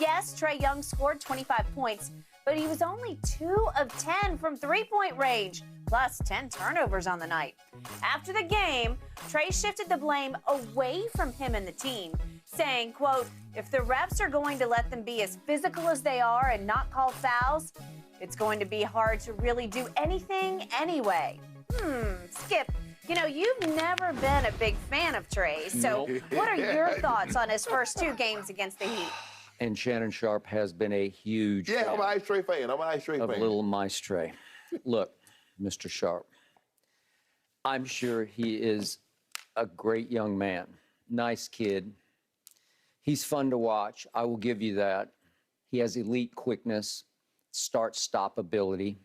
Yes, Trae Young scored 25 points, but he was only 2 of 10 from three-point range, plus 10 turnovers on the night. After the game, Trae shifted the blame away from him and the team, saying, quote, "If the refs are going to let them be as physical as they are and not call fouls, it's going to be hard to really do anything anyway." Skip, you know, you've never been a big fan of Trae, so what are your thoughts on his first 2 games against the Heat? And Shannon Sharp has been a huge fan. I'm an Ice Trae fan. I'm an Ice Trae fan. Of little Mice Trae. Look, Mr. Sharp, I'm sure he is a great young man. Nice kid. He's fun to watch. I will give you that. He has elite quickness, start-stop ability.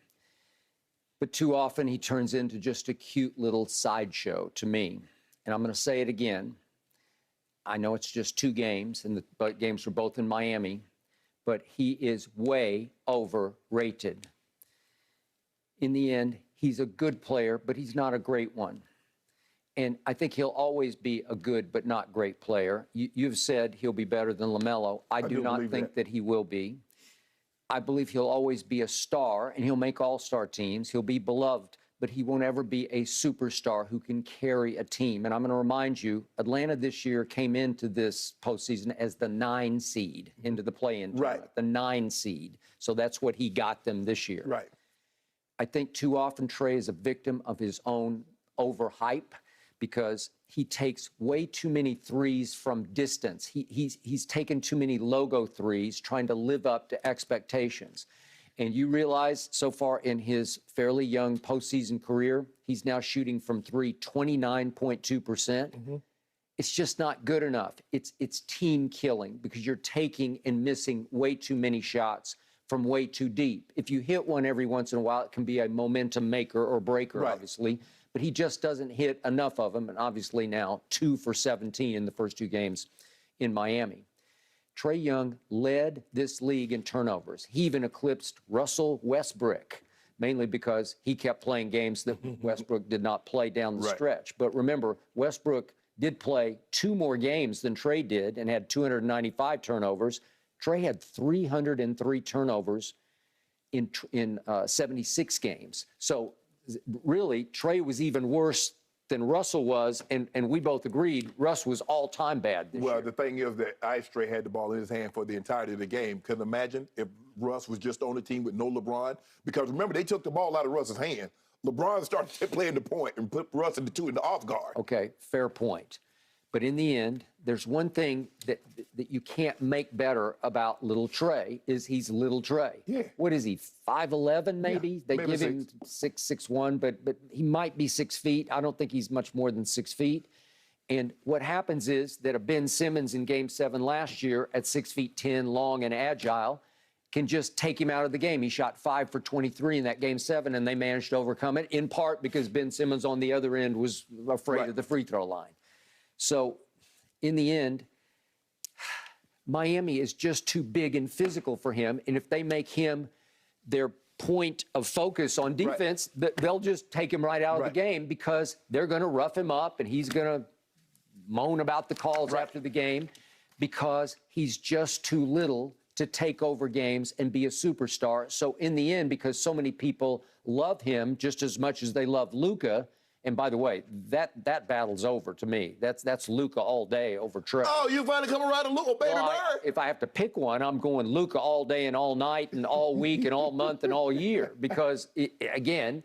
But too often he turns into just a cute little sideshow to me. And I'm going to say it again. I know it's just 2 games, and the games were both in Miami, but he is way overrated. In the end, he's a good player, but he's not a great one. And I think he'll always be a good but not great player. You've said he'll be better than LaMelo. I do not think that he will be. I believe he'll always be a star, and he'll make all-star teams. He'll be beloved, but he won't ever be a superstar who can carry a team. And I'm going to remind you, Atlanta this year came into this postseason as the 9 seed into the play-in tournament, the 9 seed. So that's what he got them this year. Right. I think too often Trae is a victim of his own overhype because he takes way too many threes from distance. He's taken too many logo threes trying to live up to expectations. And you realize so far in his fairly young postseason career, he's now shooting from 3 29.2%. It's just not good enough. It's team killing because you're taking and missing way too many shots from way too deep. If you hit one every once in a while, it can be a momentum maker or breaker, obviously. But he just doesn't hit enough of them. And obviously now 2 for 17 in the first 2 games in Miami. Trae Young led this league in turnovers. He even eclipsed Russell Westbrook, mainly because he kept playing games that Westbrook did not play down the stretch. But remember, Westbrook did play 2 more games than Trae did and had 295 turnovers. Trae had 303 turnovers in 76 games. So really, Trae was even worse than Russell was, and we both agreed Russ was all-time bad this year. Well, the thing is that Ice Trae had the ball in his hand for the entirety of the game. Couldn't imagine if Russ was just on the team with no LeBron. Because remember, they took the ball out of Russ's hand. LeBron started playing the point and put Russ in the off guard. Okay, fair point. But in the end, there's one thing that you can't make better about little Trae is he's little Trae. Yeah. What is he, 5'11" maybe? Yeah, they maybe give him 6'1", but he might be 6 feet. I don't think he's much more than 6 feet. And what happens is that a Ben Simmons in Game 7 last year at 6 feet 10, long and agile, can just take him out of the game. He shot 5 for 23 in that Game 7, and they managed to overcome it, in part because Ben Simmons on the other end was afraid of the free throw line. So, in the end, Miami is just too big and physical for him, and if they make him their point of focus on defense, they'll just take him right out of the game because they're going to rough him up, and he's going to moan about the calls after the game because he's just too little to take over games and be a superstar. So, in the end, because so many people love him just as much as they love Luka. And by the way, that battle's over to me. That's Luka all day over Trae. Oh, you finally come around to Luka, baby bird. If I have to pick one, I'm going Luka all day and all night and all week and all month and all year because, again,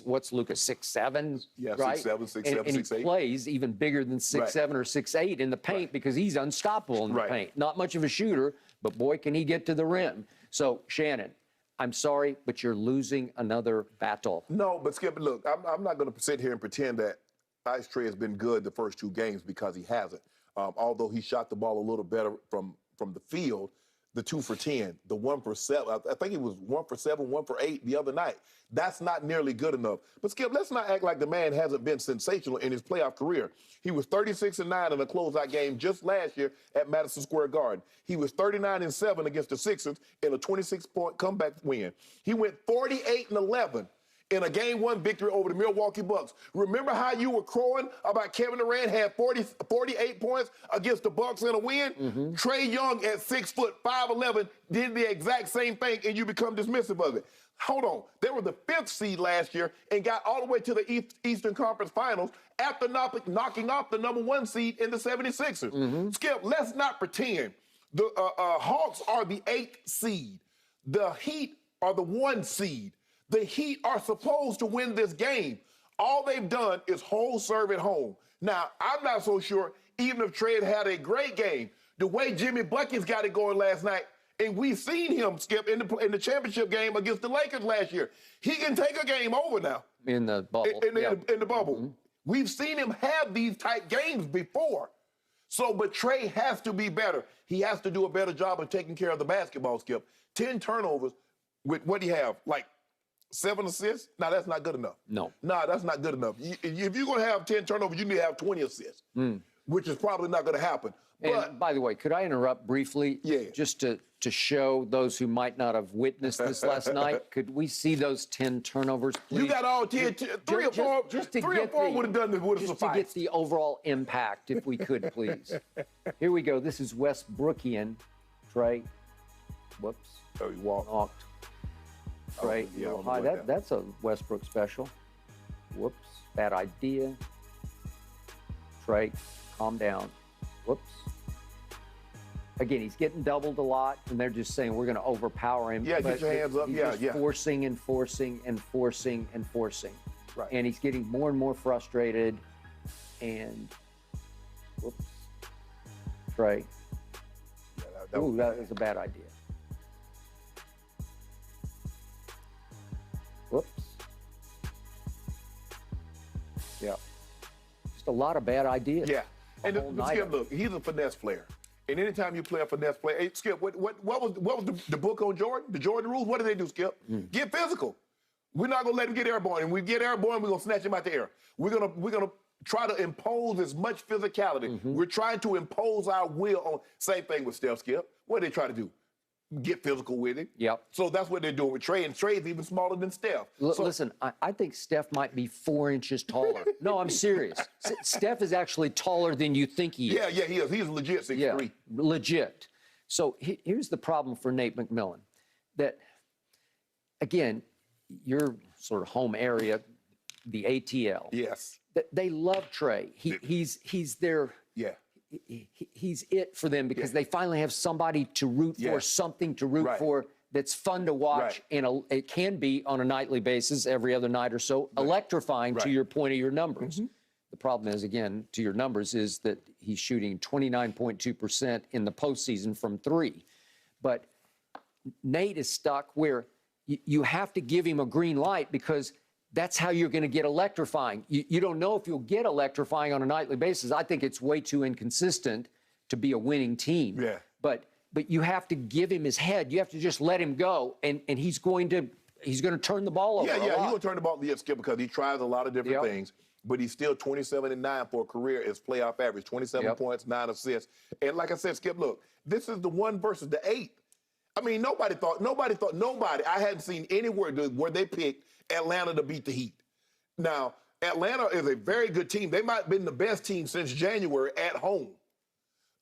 what's Luka, 6'7", right? 6'7", 6'7", and 6'8". he plays even bigger than 6'7" or 6'8" in the paint because he's unstoppable in the paint. Not much of a shooter, but boy, can he get to the rim. So, Shannon, I'm sorry, but you're losing another battle. No, but Skip, look, I'm not going to sit here and pretend that Ice Trae has been good the first 2 games because he hasn't. Although he shot the ball a little better from the field, the 2 for 10, the 1 for 7. I think he was 1 for 7, 1 for 8 the other night. That's not nearly good enough. But Skip, let's not act like the man hasn't been sensational in his playoff career. He was 36-9 in a closeout game just last year at Madison Square Garden. He was 39-7 against the Sixers in a 26-point comeback win. He went 48-11 in a Game 1 victory over the Milwaukee Bucks. Remember how you were crowing about Kevin Durant had 48 points against the Bucks in a win? Trae Young at 6 foot 5'11" did the exact same thing, and you become dismissive of it. Hold on. They were the 5th seed last year and got all the way to the Eastern Conference Finals after knocking off the number 1 seed in the 76ers. Skip, let's not pretend. The Hawks are the 8th seed. The Heat are the 1 seed. The Heat are supposed to win this game. All they've done is hold serve at home. Now, I'm not so sure, even if Trae had a great game, the way Jimmy Buckets got it going last night, and we've seen him, Skip, in the championship game against the Lakers last year. He can take a game over now. In the bubble. In the bubble. We've seen him have these type games before. So, but Trae has to be better. He has to do a better job of taking care of the basketball, Skip. 10 turnovers with what do you have? Like 7 assists? No, that's not good enough. No, that's not good enough. If you're going to have 10 turnovers, you need to have 20 assists, which is probably not going to happen. And by the way, could I interrupt briefly? Yeah. Just to show those who might not have witnessed this last night, could we see those 10 turnovers, please? You got all 10, 3 or 4. Just to 3 or 4 would have done this, would have sufficed. Just to get the overall impact, if we could, please. Here we go. This is Westbrookian. Trae. Whoops. Oh, he walked. Trae. Yeah, that's a Westbrook special. Whoops. Bad idea. Trae, calm down. Whoops. Again, he's getting doubled a lot, and they're just saying we're going to overpower him. Yeah, get your hands up. He's forcing and forcing and forcing and forcing. Right. And he's getting more and more frustrated. And whoops. Trae. That was a bad idea. Whoops. Yeah. Just a lot of bad ideas. Yeah. And Skip, look, he's a finesse player. And anytime you play a finesse player, hey, Skip, what was the book on Jordan? The Jordan rules? What do they do, Skip? Get physical. We're not gonna let him get airborne. And when we get airborne, we're gonna snatch him out the air. We're gonna try to impose as much physicality. We're trying to impose our will on. Same thing with Steph, Skip. What do they try to do? Get physical with him. Yep. So that's what they're doing with Trae, and Trae's even smaller than Steph. Listen, I think Steph might be 4 inches taller. No, I'm serious. Steph is actually taller than you think he is. Yeah, he is. He's legit 6'3". Yeah, legit. So here's the problem for Nate McMillan. That, again, your sort of home area, the ATL. Yes. They love Trae. He's their... Yeah. He's it for them because they finally have somebody to root for, something to root for that's fun to watch, and it can be on a nightly basis, every other night or so, electrifying to your point of your numbers. The problem is, again, to your numbers, is that he's shooting 29.2% in the postseason from 3. But Nate is stuck where you have to give him a green light because that's how you're going to get electrifying. You don't know if you'll get electrifying on a nightly basis. I think it's way too inconsistent to be a winning team. Yeah. But you have to give him his head. You have to just let him go, and he's going to turn the ball over. Yeah, he's going to turn the ball over, Skip, because he tries a lot of different things. But he's still 27-9 for a career as playoff average. 27 points, 9 assists. And like I said, Skip, look, this is the 1 versus the 8. I mean, nobody. I hadn't seen anywhere where they picked Atlanta to beat the Heat. Now, Atlanta is a very good team. They might have been the best team since January at home.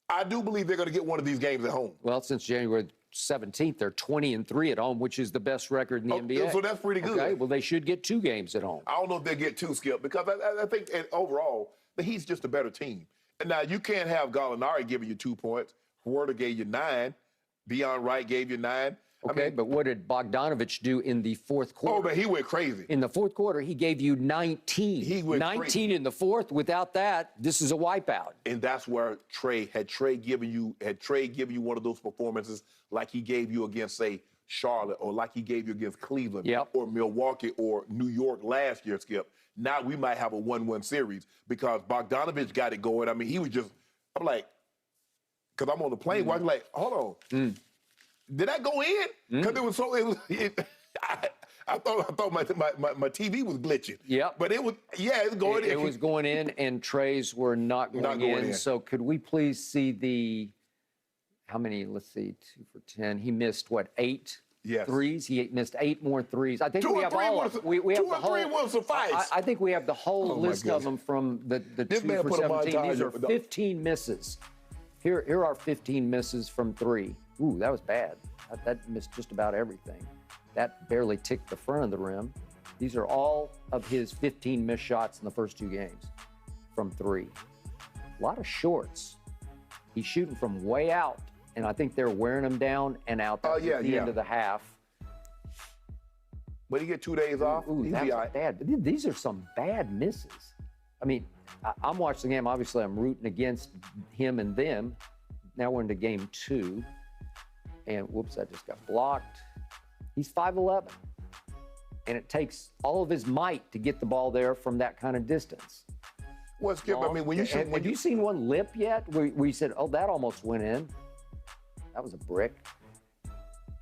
I do believe they're going to get one of these games at home. Well, since January 17th, they're 20-3 at home, which is the best record in the NBA. So that's pretty good. Okay, well, they should get 2 games at home. I don't know if they'll get 2, Skip, because I think overall, the Heat's just a better team. And now, you can't have Gallinari giving you 2 points. Huerta gave you 9. Deion Wright gave you 9. Okay, but what did Bogdanovich do in the fourth quarter? Oh, man, he went crazy. In the fourth quarter, he gave you 19. He went 19 crazy. In the fourth. Without that, this is a wipeout. And that's where Trae given you one of those performances like he gave you against, say, Charlotte, or like he gave you against Cleveland, or Milwaukee, or New York last year, Skip. Now we might have a 1-1 series because Bogdanovich got it going. I mean, he was just, I'm like, because I'm on the plane watching, like, hold on. Did that go in? Because I thought my TV was glitching. Yeah. But it was, it's going in. It was going in, and Trays were not going in. So could we please see how many, let's see, 2 for 10. He missed, 8 Yes. threes. He missed 8 more threes. I think Two we or have three all will of them. su- We have two the or three whole, will suffice. I think we have the whole Oh, my list of goodness. them from the This 2 man for put a 17. These montage are of- 15 misses. Here are 15 misses from 3. Ooh, that was bad. That missed just about everything. That barely ticked the front of the rim. These are all of his 15 missed shots in the first 2 games from 3. A lot of shorts. He's shooting from way out, and I think they're wearing him down and out. That was yeah, at the end of the half. But he get 2 days off. Ooh, He'll that be was all right. bad. But these are some bad misses. I mean, I'm watching the game. Obviously, I'm rooting against him and them. Now we're into game 2. And whoops, I just got blocked. He's 5'11". And it takes all of his might to get the ball there from that kind of distance. Well, Skip, I mean, when you shoot, Have you seen one lip yet? Where you said, oh, that almost went in. That was a brick.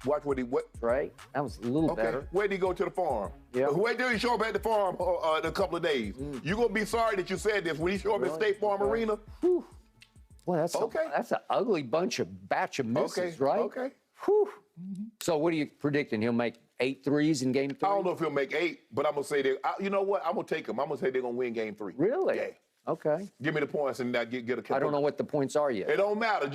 watch what Trey, that was a little Okay, better. where did he go to the farm? Yeah. Where did he show up at the farm in a couple of days? You're going to be sorry that you said this. When he show up at State Farm Arena? Whew. Well, that's Okay. that's an ugly batch of misses, Okay, right? okay. Whew. So what are you predicting? He'll make 8 threes in game 3? I don't know if he'll make 8, but I'm going to say you know what? I'm going to take him. I'm going to say they're going to win game 3. Really? Yeah. Okay. Give me the points and get a I don't know what the points are yet. It don't matter.